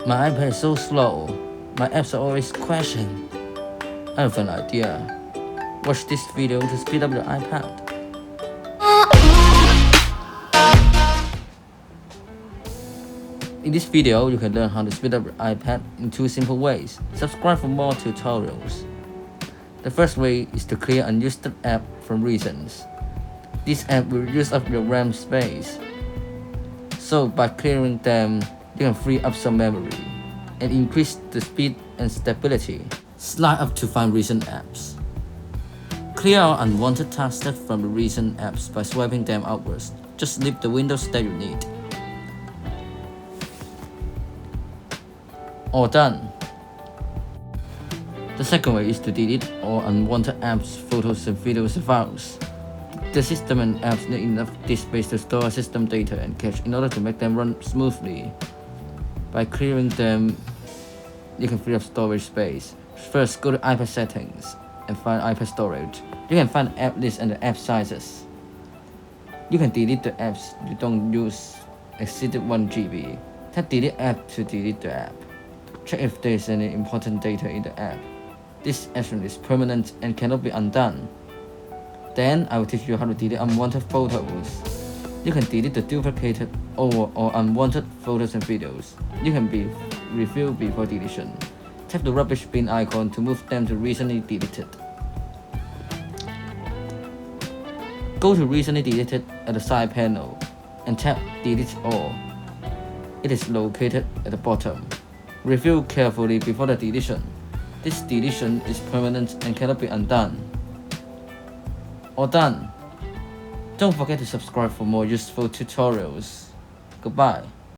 My iPad is so slow. My apps are always crashing. I have an idea. Watch this video to speed up your iPad. In this video, you can learn how to speed up your iPad in 2 simple ways. Subscribe for more tutorials. The first way is to clear unused app from recents. This app will use up your RAM space. So by clearing them, you can free up some memory and increase the speed and stability. Slide up to find recent apps. Clear out unwanted tasks from the recent apps by swiping them outwards. Just leave the windows that you need. All done. The second way is to delete all unwanted apps, photos and videos and files. The system and apps need enough disk space to store system data and cache in order to make them run smoothly. By clearing them, you can free up storage space. First, go to iPad settings and find iPad storage. You can find the app list and the app sizes. You can delete the apps you don't use exceeded 1 GB. Tap delete app to delete the app. Check if there is any important data in the app. This action is permanent and cannot be undone. Then I will teach you how to delete unwanted photos. You can delete the duplicated or unwanted photos and videos. You can be reviewed before deletion. Tap the rubbish bin icon to move them to recently deleted. Go to recently deleted at the side panel and tap delete all. It is located at the bottom. Review carefully before the deletion. This deletion is permanent and cannot be undone. All done. Don't forget to subscribe for more useful tutorials. Goodbye.